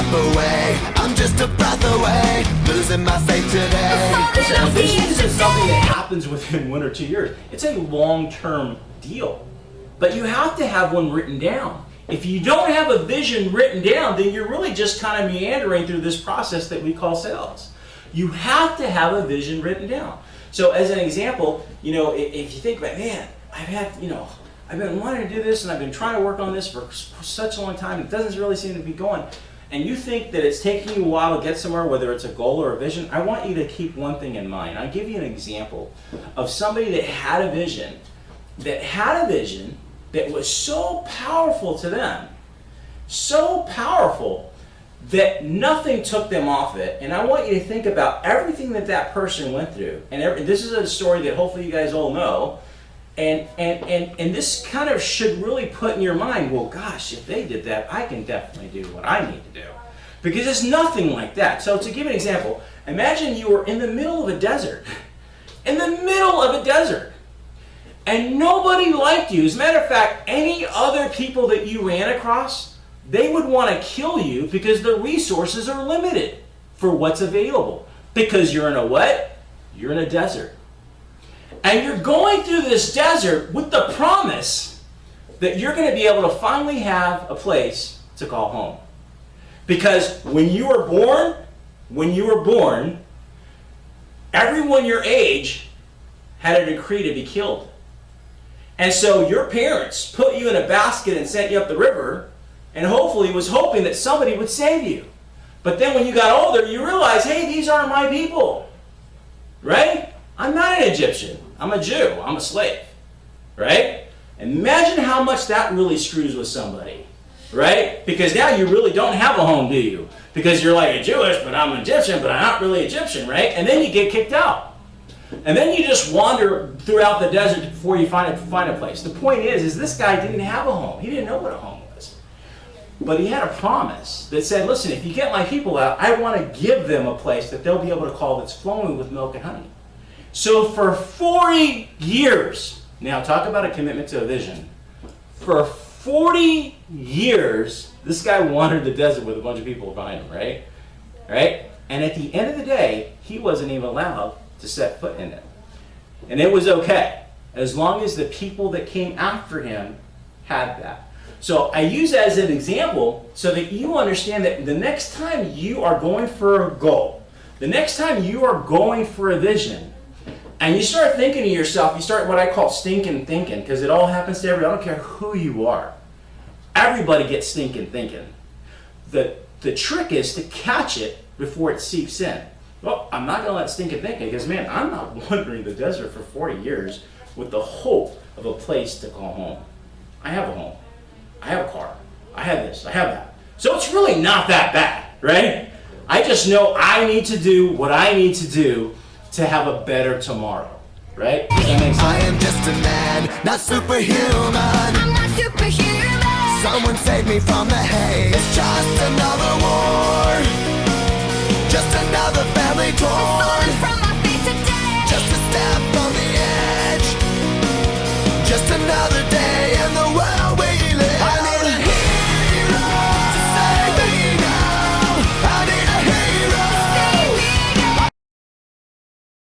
slip away. I'm just a breath away, losing my faith today. Listen, a vision isn't something that happens within 1 or 2 years. It's a long-term deal. But you have to have one written down. If you don't have a vision written down, then you're really just kind of meandering through this process that we call sales. You have to have a vision written down. So as an example, if you think about, man, I've been wanting to do this and I've been trying to work on this for such a long time, it doesn't really seem to be going, and you think that it's taking you a while to get somewhere, whether it's a goal or a vision, I want you to keep one thing in mind. I'll give you an example of somebody that had a vision that was so powerful to them, so powerful that nothing took them off it. And I want you to think about everything that person went through. And this is a story that hopefully you guys all know. And this kind of should really put in your mind, well, gosh, if they did that, I can definitely do what I need to do. Because it's nothing like that. So to give an example, imagine you were in the middle of a desert. In the middle of a desert. And nobody liked you. As a matter of fact, any other people that you ran across, they would want to kill you because the resources are limited for what's available. Because you're in a what? You're in a desert. And you're going through this desert with the promise that you're going to be able to finally have a place to call home. Because when you were born, everyone your age had a decree to be killed. And so your parents put you in a basket and sent you up the river, and hopefully was hoping that somebody would save you. But then when you got older, you realized, hey, these aren't my people. Right? I'm not an Egyptian. I'm a Jew. I'm a slave. Right? Imagine how much that really screws with somebody. Right? Because now you really don't have a home, do you? Because you're like a Jewish, but I'm an Egyptian, but I'm not really Egyptian, right? And then you get kicked out. And then you just wander throughout the desert before you find a place. The point is this guy didn't have a home. He didn't know what a home was. But he had a promise that said, listen, if you get my people out, I want to give them a place that they'll be able to call that's flowing with milk and honey. So for 40 years, now talk about a commitment to a vision. For 40 years, this guy wandered the desert with a bunch of people behind him, right? Right? And at the end of the day, he wasn't even allowed to set foot in it. And it was okay, as long as the people that came after him had that. So I use that as an example so that you understand that the next time you are going for a goal, the next time you are going for a vision, and you start thinking to yourself, you start what I call stinking thinking, because it all happens to everybody. I don't care who you are. Everybody gets stinking thinking. The trick is to catch it before it seeps in. Well, I'm not going to let stinking thinking, because, man, I'm not wandering the desert for 40 years with the hope of a place to call home. I have a home. I have a car. I have this. I have that. So it's really not that bad, right? I just know I need to do what I need to do to have a better tomorrow, right? Does that make sense? I am just a man, not superhuman. I'm not superhuman. Someone save me from the hate. It's just another war. Just another family torn.